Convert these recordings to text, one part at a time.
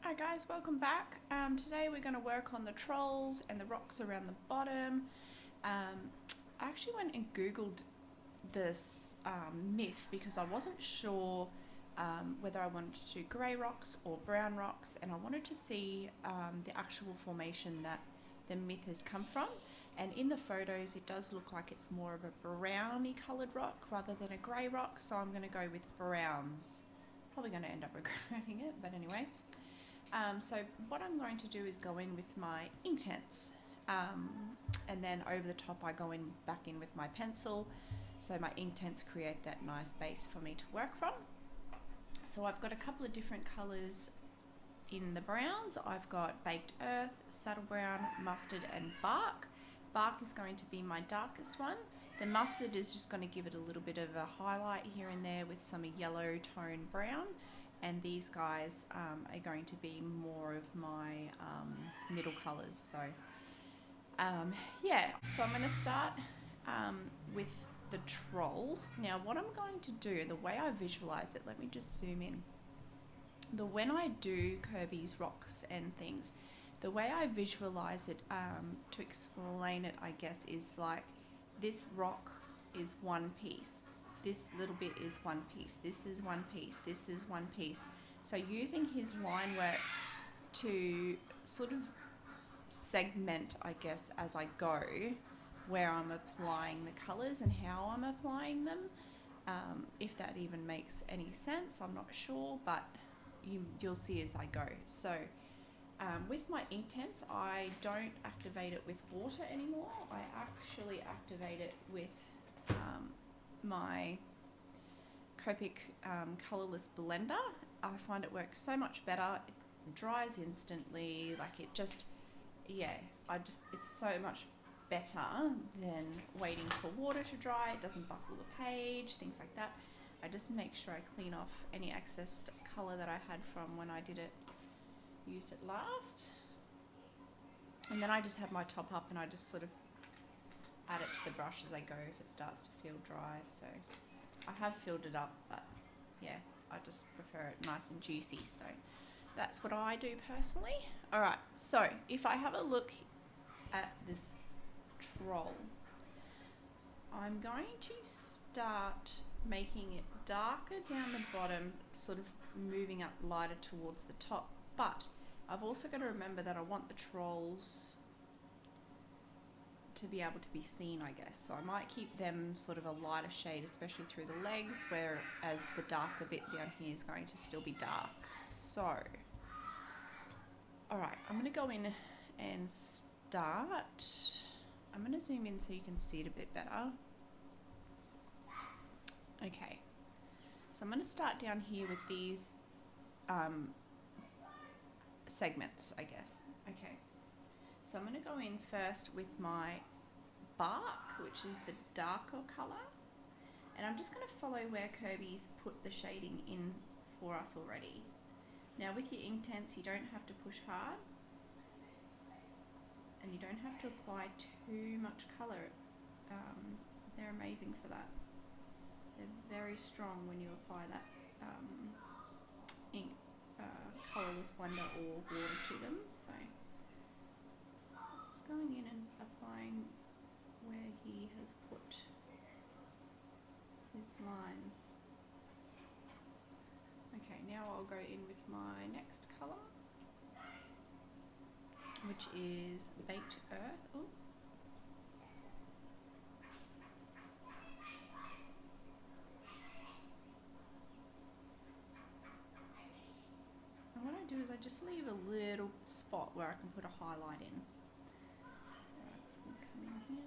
Hi guys, welcome back. Today we're going to work on the trolls and the rocks around the bottom. I actually went and googled this myth because I wasn't sure whether I wanted to do grey rocks or brown rocks, and I wanted to see the actual formation that the myth has come from. And in the photos it does look like it's more of a browny coloured rock rather than a grey rock, so I'm going to go with browns. Probably going to end up regretting it, but anyway. So what I'm going to do is go in with my Inktense, and then over the top I go back in with my pencil, so my Inktense create that nice base for me to work from. So I've got a couple of different colours in the browns. I've got Baked Earth, Saddle Brown, Mustard and Bark. Bark is going to be my darkest one. The mustard is just going to give it a little bit of a highlight here and there with some yellow tone brown. And these guys are going to be more of my middle colours. So yeah, so I'm going to start with the trolls. Now what I'm going to do, the way I visualise it, let me just zoom in. When I do Kerby's rocks and things, the way I visualise it, to explain it I guess, is like this rock is one piece. This little bit is one piece, this is one piece, this is one piece. So using his line work to sort of segment, I guess, as I go, where I'm applying the colours and how I'm applying them. If that even makes any sense, I'm not sure, but you'll see as I go. So with my Inktense, I don't activate it with water anymore. I actually activate it with my Copic colourless blender. I find it works so much better. It dries instantly, like it just, yeah, it's so much better than waiting for water to dry. It doesn't buckle the page, things like that. I just make sure I clean off any excess colour that I had from when I used it last. And then I just have my top up and I just sort of add it to the brush as I go if it starts to feel dry. So I have filled it up, but yeah, I just prefer it nice and juicy. So that's what I do personally. All right, so if I have a look at this troll, I'm going to start making it darker down the bottom, sort of moving up lighter towards the top. But I've also got to remember that I want the trolls to be able to be seen, I guess. So I might keep them sort of a lighter shade, especially through the legs, whereas the darker bit down here is going to still be dark. So, alright, I'm going to go in and start. I'm going to zoom in so you can see it a bit better. Okay, so I'm going to start down here with these segments, I guess. Okay. So I'm going to go in first with my Bark, which is the darker colour, and I'm just going to follow where Kerby's put the shading in for us already. Now with your Inktense you don't have to push hard, and you don't have to apply too much colour. They're amazing for that. They're very strong when you apply that ink colourless blender or water to them. So just going in and applying where he has put his lines. Okay, now I'll go in with my next colour, which is Baked Earth. Ooh. And what I do is I just leave a little spot where I can put a highlight in. So I'm going to come in here.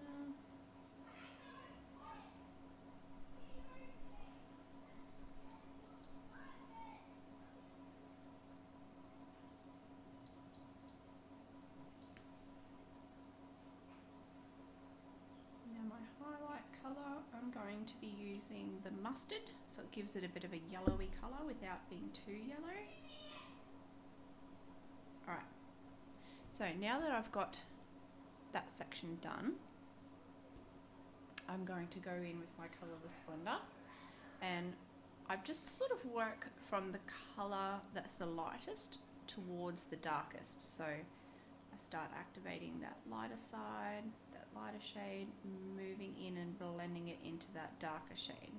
Now my highlight colour, I'm going to be using the mustard, so it gives it a bit of a yellowy colour without being too yellow. Alright, so now that I've got that section done, I'm going to go in with my colourless blender, and I've just sort of work from the colour that's the lightest towards the darkest. So I start activating that lighter side, that lighter shade, moving in and blending it into that darker shade.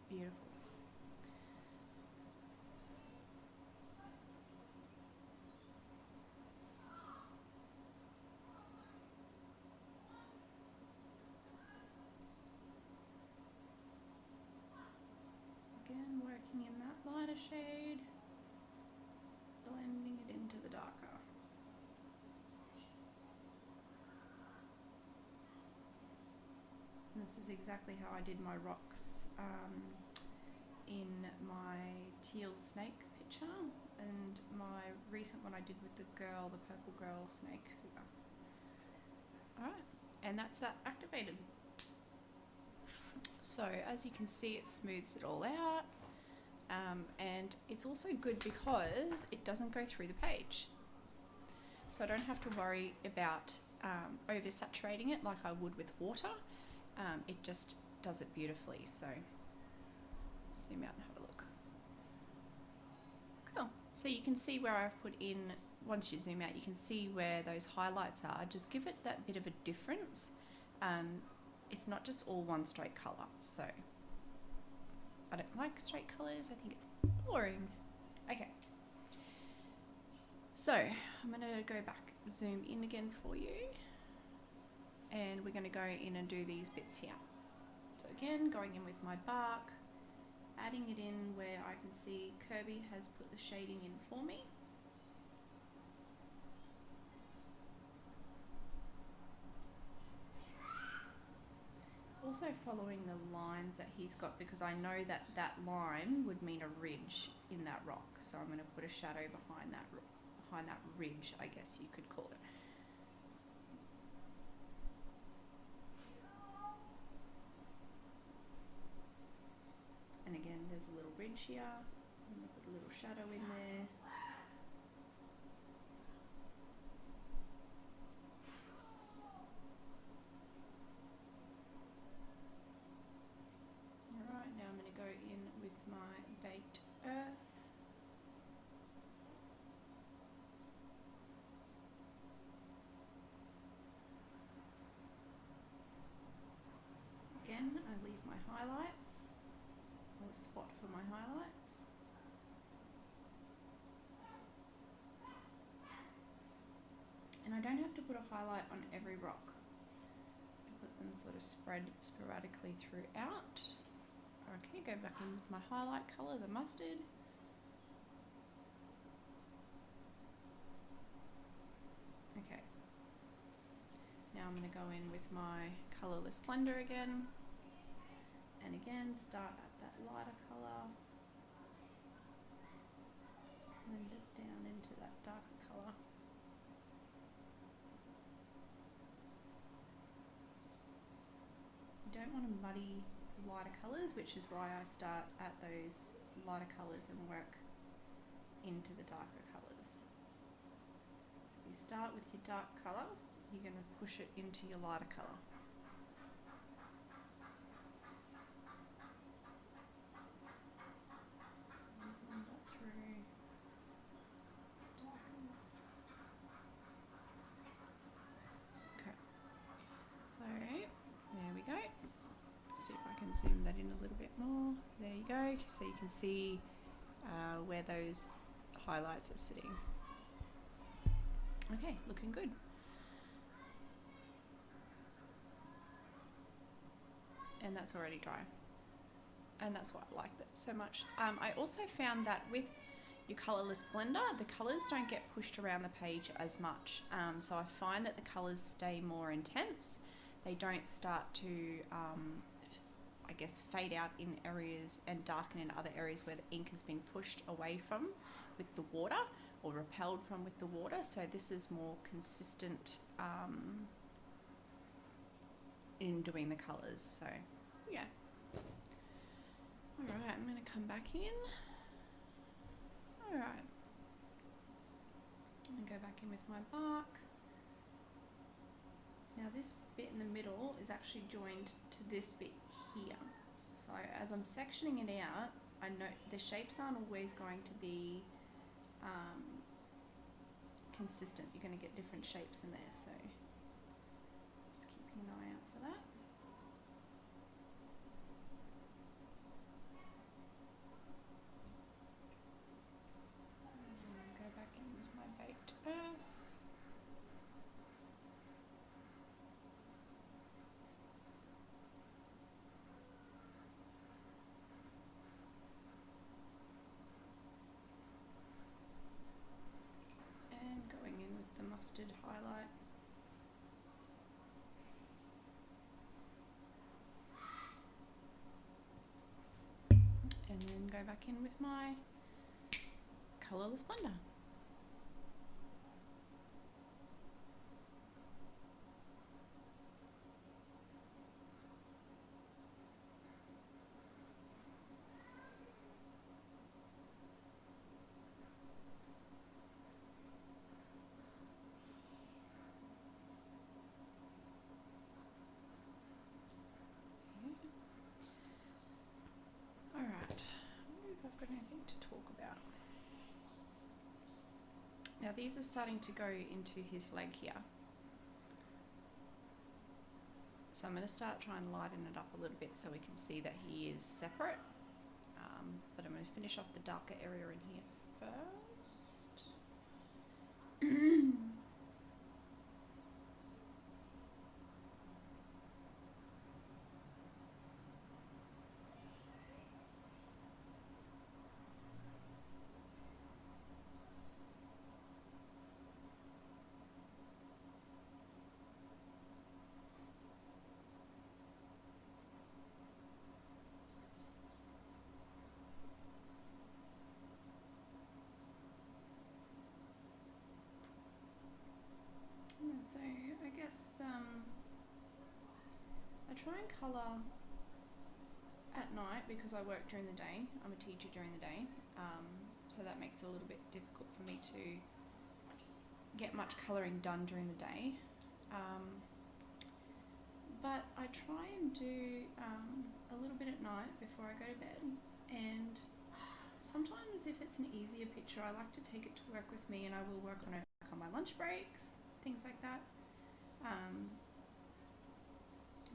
Beautiful. Again, working in that lighter shade, blending it into the darker. And this is exactly how I did my rocks in my teal snake picture, and my recent one I did with the girl, the purple girl snake figure. Alright, and that's that activated. So as you can see, it smooths it all out, and it's also good because it doesn't go through the page. So I don't have to worry about oversaturating it like I would with water. It just does it beautifully. So zoom out and have a look. Cool. So you can see where I've put in, once you zoom out, you can see where those highlights are. Just give it that bit of a difference. It's not just all one straight colour. So I don't like straight colours. I think it's boring. Okay. So I'm going to go back, zoom in again for you. And we're going to go in and do these bits here. So again, going in with my bark, adding it in where I can see Kerby has put the shading in for me. Also following the lines that he's got, because I know that that line would mean a ridge in that rock. So I'm going to put a shadow behind that ridge, I guess you could call it. And again, there's a little ridge here, so I'm going to put a little shadow in there. Alright, now I'm going to go in with my baked earth. Again, I leave my highlights, or spot for my highlights. And I don't have to put a highlight on every rock. I put them sort of spread sporadically throughout. Okay, go back in with my highlight colour, the mustard. Okay. Now I'm going to go in with my colourless blender again. And again, start at that lighter colour. Blend it down into that darker colour. You don't want to muddy the lighter colours, which is why I start at those lighter colours and work into the darker colours. So if you start with your dark colour, you're going to push it into your lighter colour. Blend that through. Darkness. Okay. So there we go. See if I can zoom that in a little bit more. There you go. So you can see where those highlights are sitting. Okay, looking good. And that's already dry. And that's why I like that so much. I also found that with your colourless blender, the colours don't get pushed around the page as much. So I find that the colours stay more intense. They don't start to, I guess, fade out in areas and darken in other areas where the ink has been pushed away from with the water or repelled from with the water. So this is more consistent in doing the colours. So yeah. Alright, I'm going to come back in. Alright. And go back in with my bark. Now this bit in the middle is actually joined to this bit here. So as I'm sectioning it out, I know the shapes aren't always going to be consistent. You're going to get different shapes in there, so just keeping an eye out for that. Go back in with my baked earth. And going in with the mustard highlight. And then go back in with my colourless blender. Alright, I wonder if I've got anything to talk about. Now these are starting to go into his leg here. So I'm going to start trying to lighten it up a little bit so we can see that he is separate. But I'm going to finish off the darker area in here first. So I guess I try and colour at night because I work during the day. I'm a teacher during the day, so that makes it a little bit difficult for me to get much colouring done during the day. But I try and do a little bit at night before I go to bed, and sometimes if it's an easier picture I like to take it to work with me and I will work on it on my lunch breaks, things like that,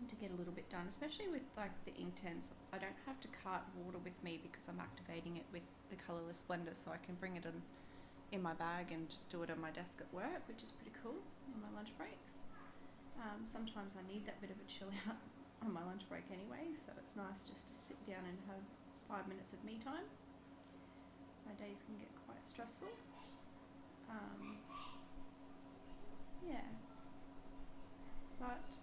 to get a little bit done, especially with like the Inktense. I don't have to cart water with me because I'm activating it with the colourless blender, so I can bring it in my bag and just do it on my desk at work, which is pretty cool on my lunch breaks. Sometimes I need that bit of a chill out on my lunch break anyway, so it's nice just to sit down and have 5 minutes of me time. My days can get quite stressful. Yeah, but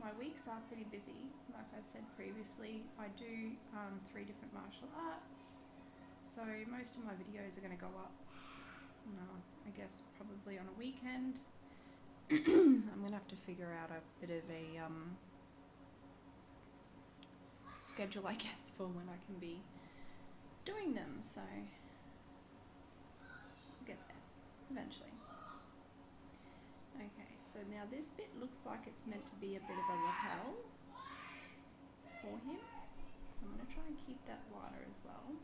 my weeks are pretty busy. Like I said previously, I do 3 different martial arts, so most of my videos are going to go up, I guess probably on a weekend. I'm going to have to figure out a bit of a schedule, I guess, for when I can be doing them, so I'll get there eventually. Okay, so now this bit looks like it's meant to be a bit of a lapel for him, so I'm going to try and keep that lighter as well.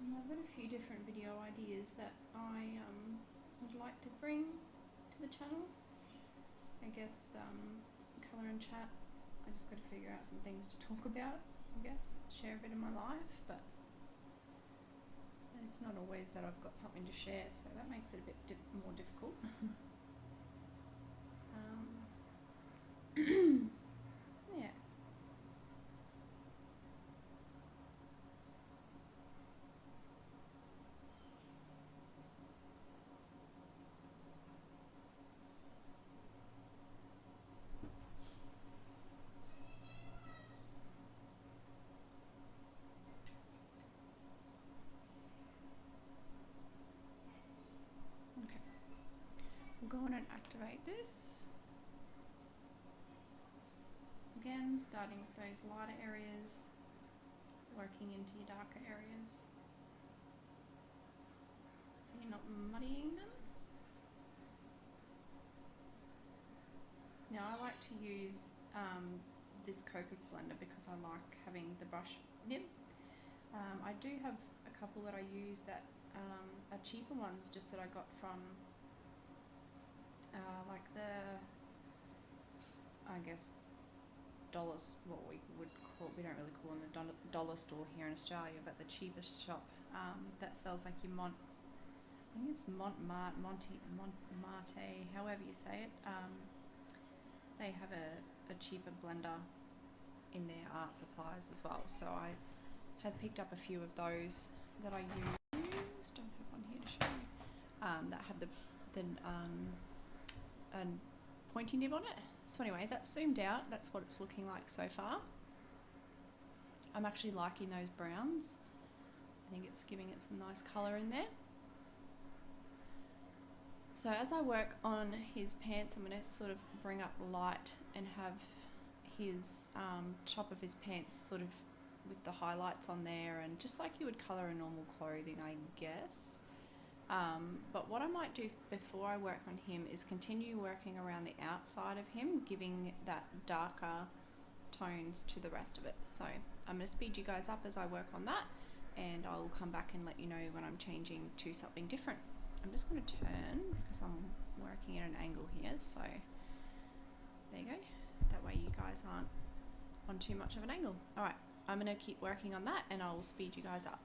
And I've got a few different video ideas that I would like to bring to the channel. I guess colour and chat, I just got to figure out some things to talk about, I guess, share a bit of my life, but it's not always that I've got something to share, so that makes it a bit more difficult. Yeah. We'll go on and activate this. Again, starting with those lighter areas, working into your darker areas, so you're not muddying them. Now I like to use this Copic blender because I like having the brush nib. I do have a couple that I use that are cheaper ones, just that I got from like the, I guess, dollars, what we would call, we don't really call them the dollar store here in Australia, but the cheapest shop that sells like your I think it's Montmarte, however you say it. They have a cheaper blender in their art supplies as well, so I have picked up a few of those that I use. Don't have one here to show you. That have the pointy nib on it. So anyway, that's zoomed out. That's what it's looking like so far. I'm actually liking those browns. I think it's giving it some nice colour in there. So as I work on his pants, I'm going to sort of bring up light and have his top of his pants sort of with the highlights on there, and just like you would colour a normal clothing, I guess. But what I might do before I work on him is continue working around the outside of him, giving that darker tones to the rest of it. So I'm going to speed you guys up as I work on that, and I'll come back and let you know when I'm changing to something different. I'm just going to turn because I'm working at an angle here, so there you go. That way you guys aren't on too much of an angle. Alright, I'm going to keep working on that and I'll speed you guys up.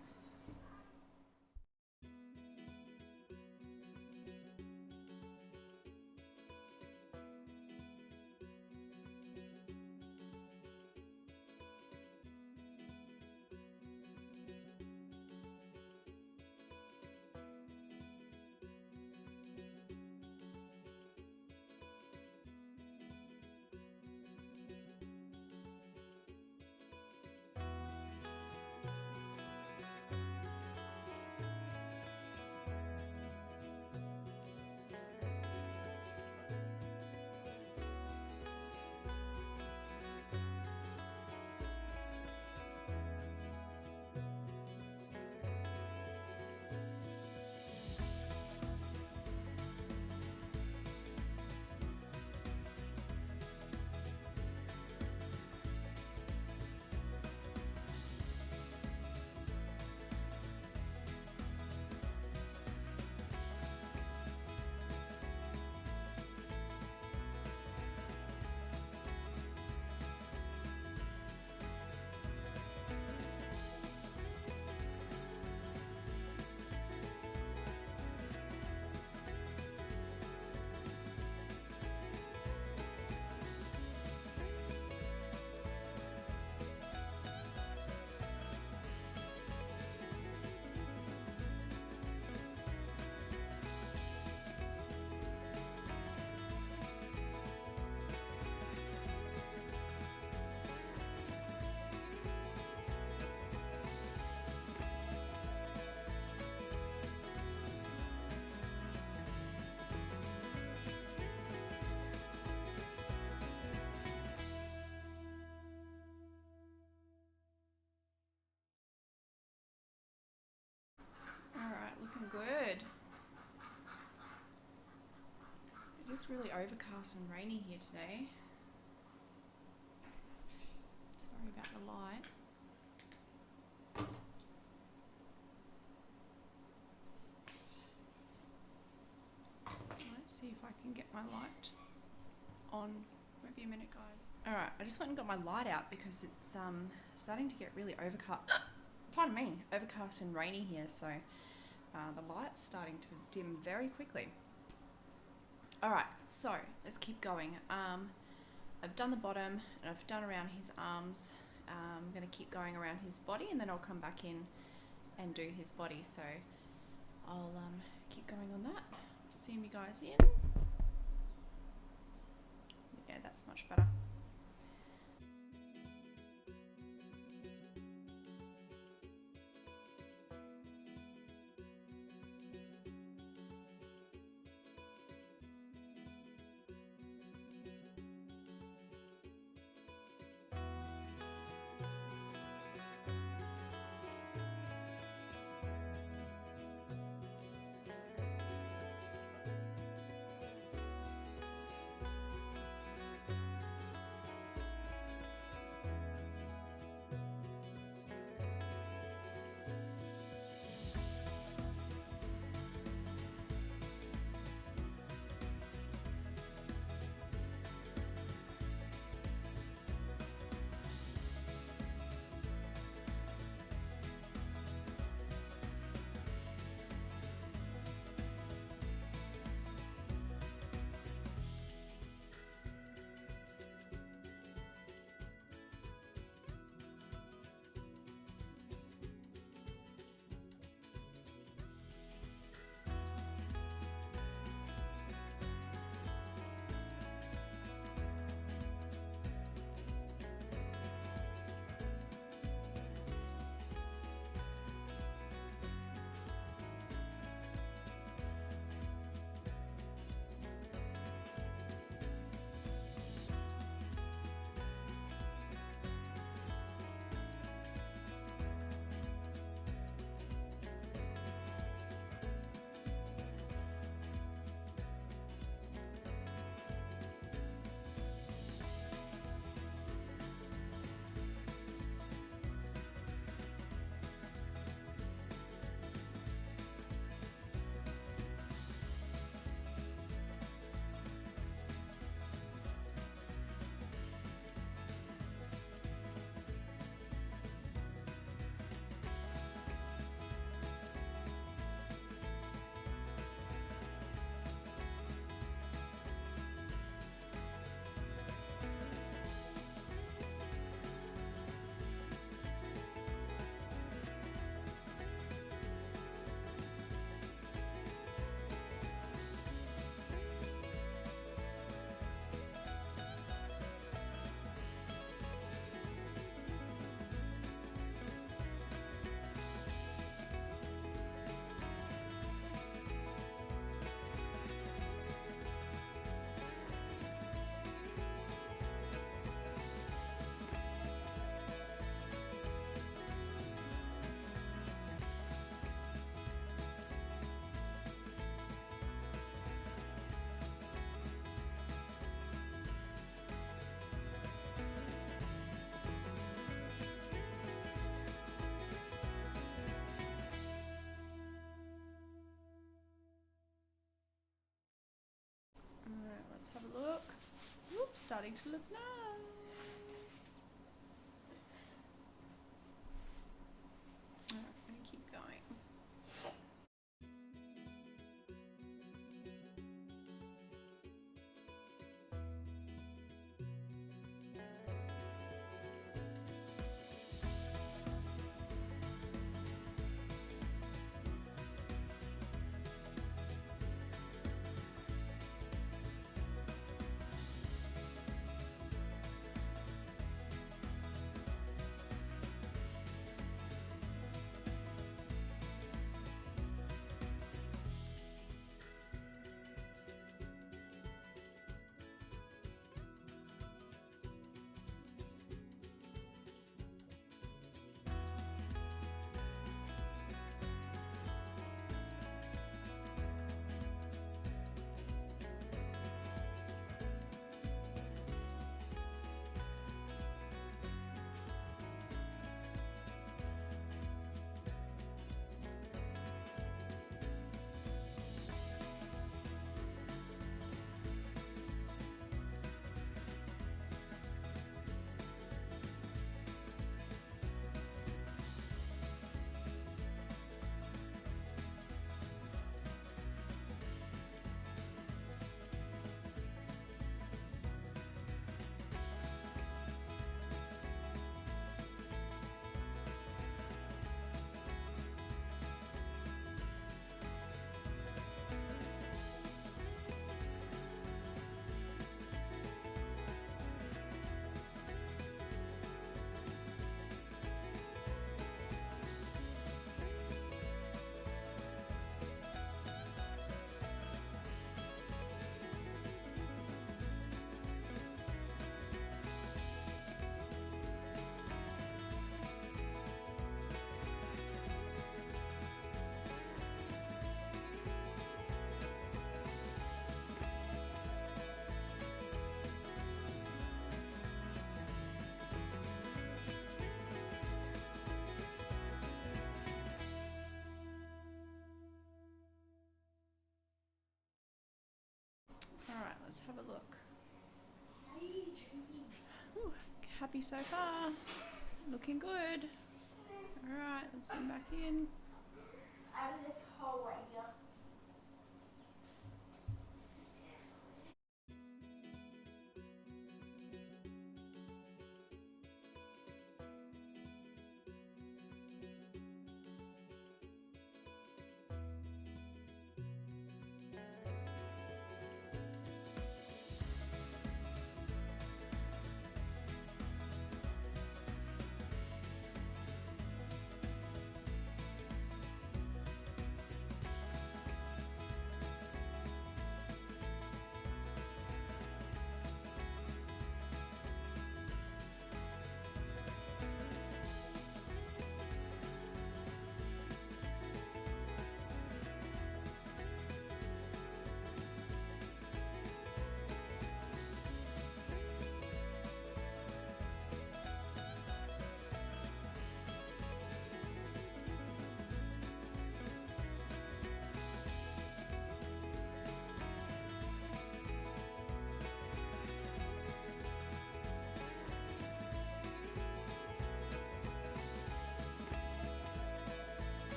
Looking good. It is really overcast and rainy here today. Sorry about the light. Let's see if I can get my light on. Won't be a minute, guys. Alright, I just went and got my light out because it's starting to get really overcast. Pardon me, overcast and rainy here, so the light's starting to dim very quickly. Alright, so let's keep going. I've done the bottom and I've done around his arms. I'm going to keep going around his body and then I'll come back in and do his body. So I'll keep going on that. Zoom you guys in. Yeah, that's much better. starting to look nice. Alright, I'm going to keep going. Alright, let's have a look. Ooh, happy so far. Looking good. Alright, let's zoom back in. Out of this hallway here.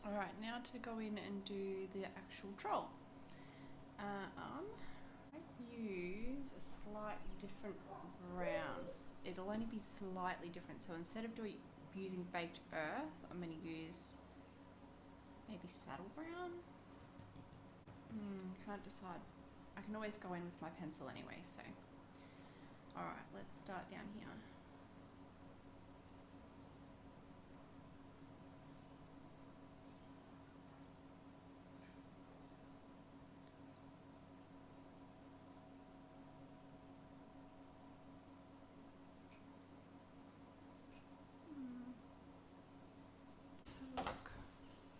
Alright, now to go in and do the actual troll. I use a slightly different browns. It'll only be slightly different. So instead of using baked earth, I'm going to use maybe saddle brown. Can't decide. I can always go in with my pencil anyway. So, alright, let's start down here.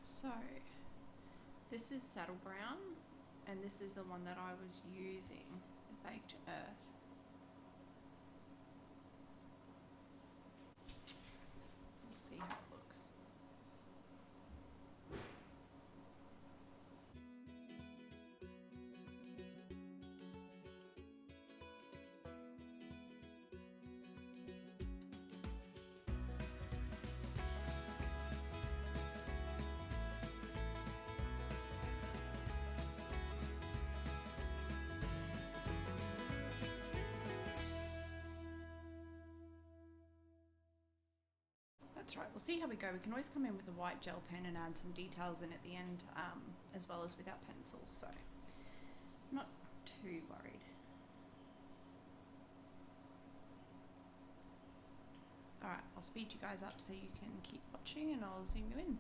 So, this is saddle brown, and this is the one that I was using, the baked earth. That's right, we'll see how we go. We can always come in with a white gel pen and add some details in at the end, as well as with our pencils, so I'm not too worried. Alright, I'll speed you guys up so you can keep watching and I'll zoom you in.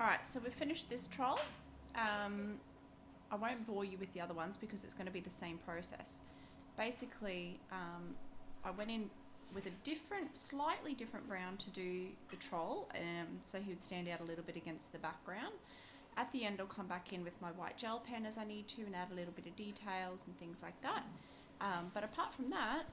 Alright, so we've finished this troll. I won't bore you with the other ones because it's going to be the same process. Basically, I went in with a slightly different brown to do the troll, so he would stand out a little bit against the background. At the end, I'll come back in with my white gel pen as I need to and add a little bit of details and things like that. But apart from that,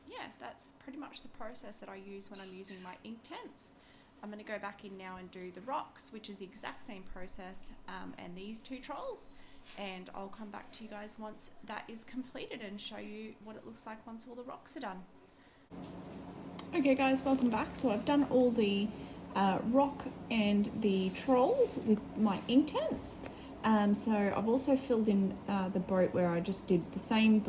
yeah, that's pretty much the process that I use when I'm using my ink tints. I'm going to go back in now and do the rocks, which is the exact same process, and these two trolls. And I'll come back to you guys once that is completed and show you what it looks like once all the rocks are done. Okay guys, welcome back. So I've done all the rock and the trolls with my ink tints. So I've also filled in the boat where I just did the same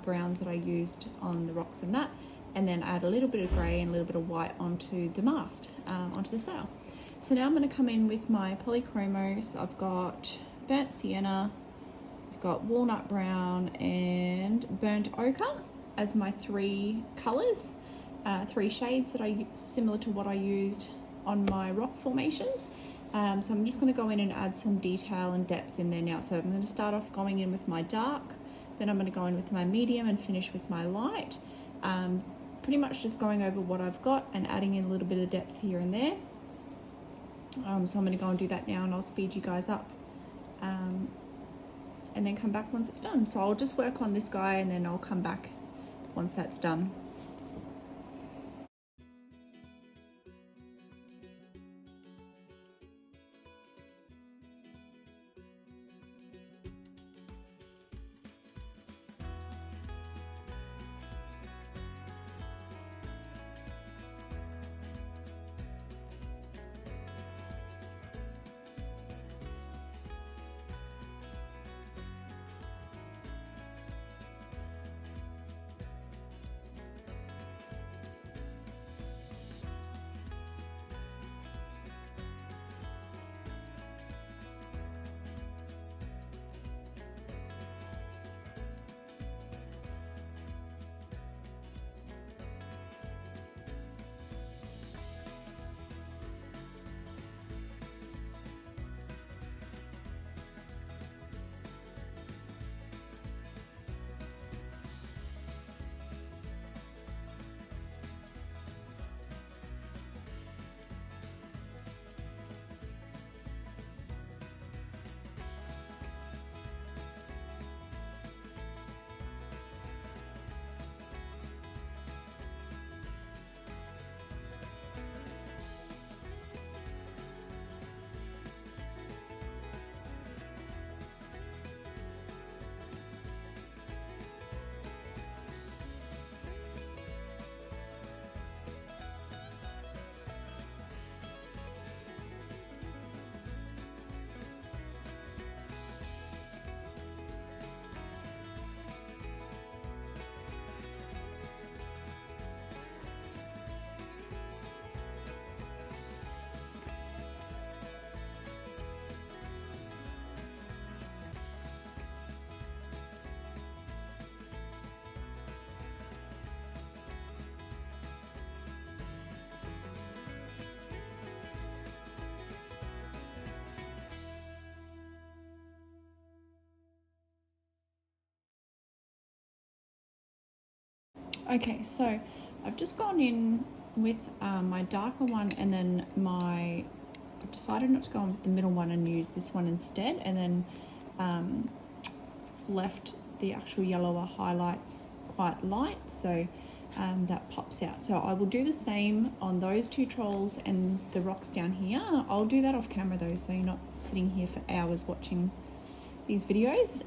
browns that I used on the rocks and that, and then add a little bit of grey and a little bit of white onto the mast, onto the sail. So now I'm going to come in with my polychromos. I've got burnt sienna, I've got walnut brown and burnt ochre as my three colours, three shades that similar to what I used on my rock formations. So I'm just going to go in and add some detail and depth in there now. So I'm going to start off going in with my dark, then I'm going to go in with my medium and finish with my light. Pretty much just going over what I've got and adding in a little bit of depth here and there. So I'm going to go and do that now, and I'll speed you guys up and then come back once it's done. So I'll just work on this guy and then I'll come back once that's done. Okay, so I've just gone in with my darker one, and then I've decided not to go on with the middle one and use this one instead, and then left the actual yellower highlights quite light, so that pops out. So I will do the same on those two trolls and the rocks down here. I'll do that off camera though, so you're not sitting here for hours watching these videos.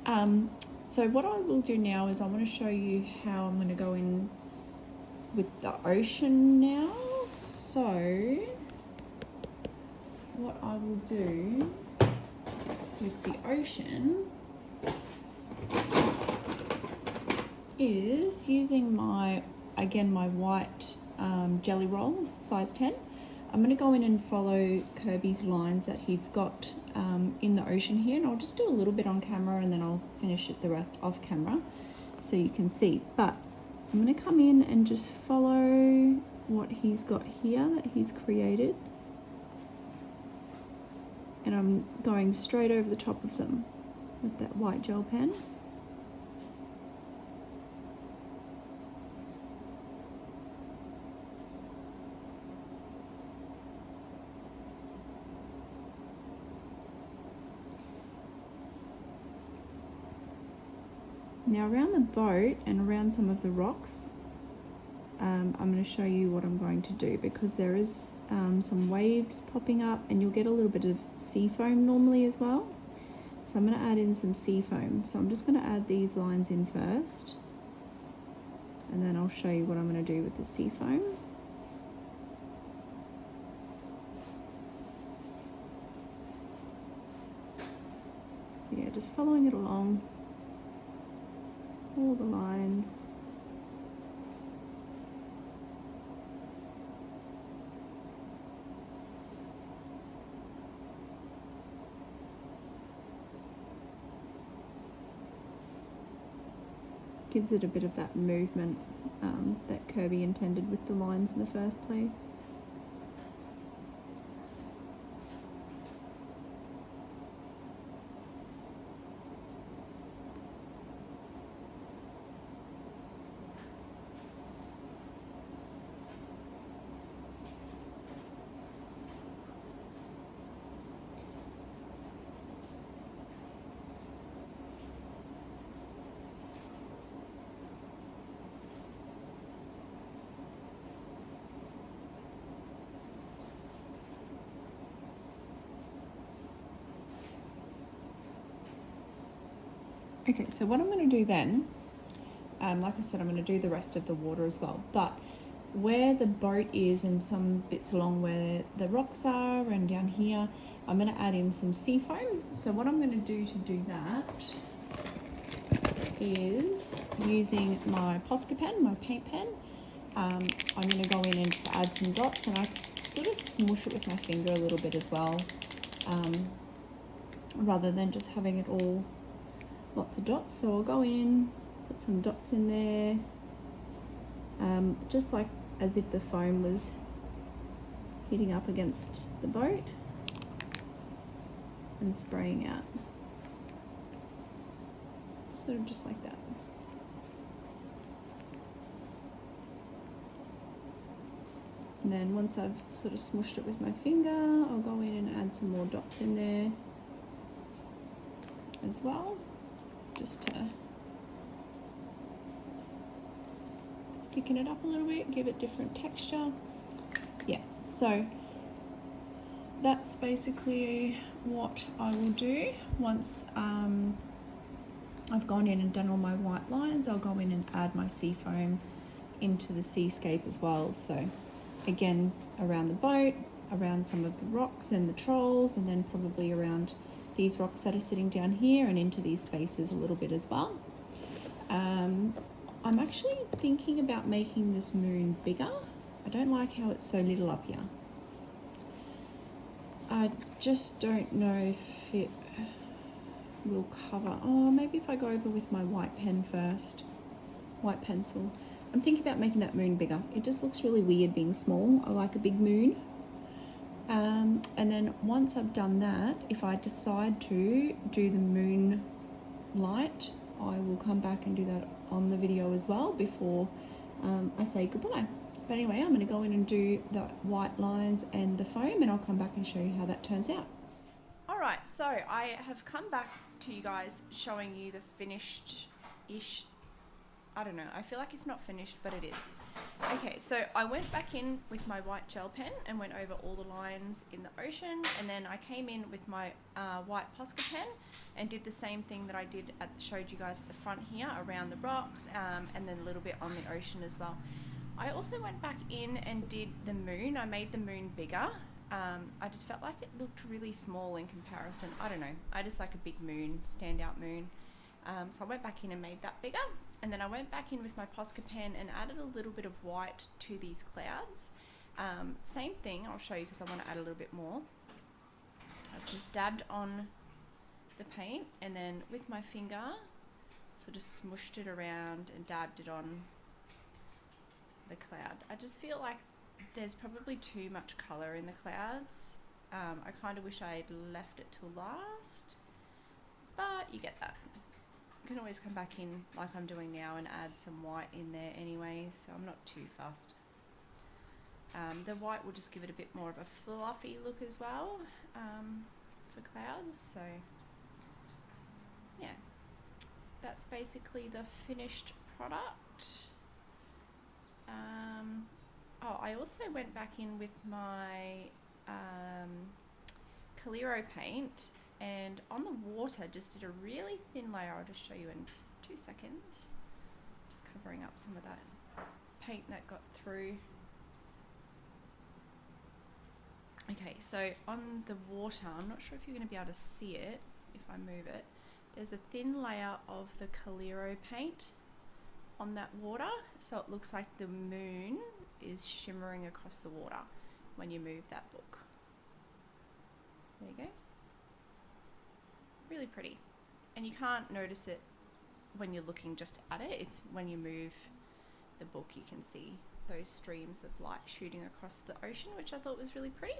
So what I will do now is I want to show you how I'm going to go in with the ocean now. So what I will do with the ocean is using my white jelly roll, size 10. I'm going to go in and follow Kerby's lines that he's got in the ocean here, and I'll just do a little bit on camera and then I'll finish it the rest off camera so you can see. But I'm going to come in and just follow what he's got here that he's created. and I'm going straight over the top of them with that white gel pen. Now around the boat and around some of the rocks, I'm going to show you what I'm going to do, because there is some waves popping up and you'll get a little bit of sea foam normally as well. So I'm going to add in some sea foam. So I'm just going to add these lines in first, and then I'll show you what I'm going to do with the sea foam. So yeah, just following it along, all the lines. Gives it a bit of that movement that Kerby intended with the lines in the first place. Okay, so what I'm going to do then, like I said, I'm going to do the rest of the water as well, but where the boat is and some bits along where the rocks are and down here, I'm going to add in some sea foam. So what I'm going to do that is, using my Posca pen, my paint pen, I'm going to go in and just add some dots, and I sort of smoosh it with my finger a little bit as well, rather than just having it all lots of dots. So I'll go in, put some dots in there, just like as if the foam was hitting up against the boat, and spraying out, sort of just like that. And then once I've sort of smooshed it with my finger, I'll go in and add some more dots in there as well, just to thicken it up a little bit, give it different texture. Yeah, so that's basically what I will do. Once I've gone in and done all my white lines, I'll go in and add my sea foam into the seascape as well. So again, around the boat, around some of the rocks and the trolls, and then probably around these rocks that are sitting down here and into these spaces a little bit as well. I'm actually thinking about making this moon bigger. I don't like how it's so little up here. I just don't know if it will cover. Oh, maybe if I go over with my white pen first, white pencil. I'm thinking about making that moon bigger. It just looks really weird being small. I like a big moon. And then once I've done that, if I decide to do the moon light, I will come back and do that on the video as well before I say goodbye. But anyway, I'm going to go in and do the white lines and the foam, and I'll come back and show you how that turns out. Alright, so I have come back to you guys showing you the finished-ish, I don't know, I feel like it's not finished, but it is. Okay, so I went back in with my white gel pen and went over all the lines in the ocean, and then I came in with my white Posca pen and did the same thing that I did showed you guys at the front here around the rocks, and then a little bit on the ocean as well. I also went back in and did the moon. I made the moon bigger. I just felt like it looked really small in comparison. I don't know, I just like a big moon, standout moon. So I went back in and made that bigger, and then I went back in with my Posca pen and added a little bit of white to these clouds. Same thing, I'll show you because I want to add a little bit more. I've just dabbed on the paint, and then with my finger sort of smooshed it around and dabbed it on the cloud. I just feel like there's probably too much colour in the clouds. I kind of wish I'd left it till last, but you get that. You can always come back in like I'm doing now and add some white in there anyway, so I'm not too fussed. The white will just give it a bit more of a fluffy look as well for clouds, so yeah, that's basically the finished product. Oh, I also went back in with my Calero paint, and on the water just did a really thin layer. I'll just show you in 2 seconds. Just covering up some of that paint that got through. Okay, so on the water, I'm not sure if you're going to be able to see it if I move it. There's a thin layer of the Calero paint on that water, so it looks like the moon is shimmering across the water when you move that book. There you go. Really pretty. And you can't notice it when you're looking just at it. It's when you move the book you can see those streams of light shooting across the ocean, which I thought was really pretty.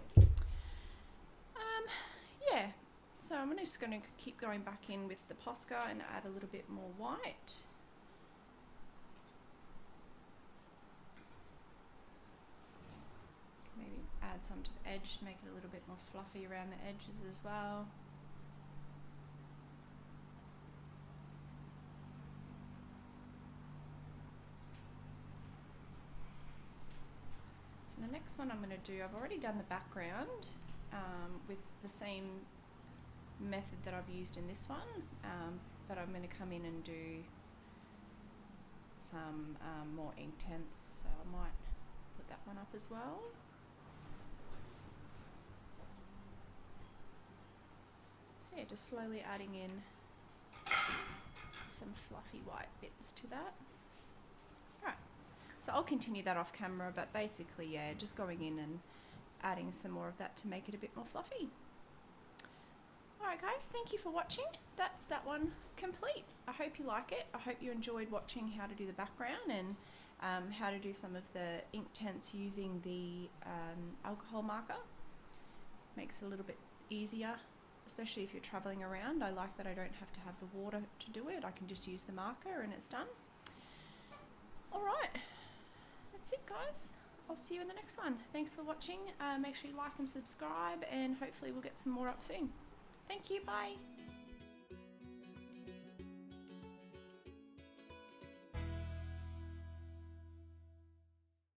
Yeah, so I'm just going to keep going back in with the Posca and add a little bit more white. Maybe add some to the edge to make it a little bit more fluffy around the edges as well. So the next one I'm going to do, I've already done the background with the same method that I've used in this one, but I'm going to come in and do some more Inktense, so I might put that one up as well. So yeah, just slowly adding in some fluffy white bits to that. Alright, so I'll continue that off camera, but basically yeah, just going in and adding some more of that to make it a bit more fluffy. Alright guys, thank you for watching. That's that one complete. I hope you like it. I hope you enjoyed watching how to do the background and how to do some of the Inktense using the alcohol marker. Makes it a little bit easier, especially if you're traveling around. I like that I don't have to have the water to do it. I can just use the marker and it's done. Alright, that's it guys. I'll see you in the next one. Thanks for watching. Make sure you like and subscribe, and hopefully we'll get some more up soon. Thank you, bye.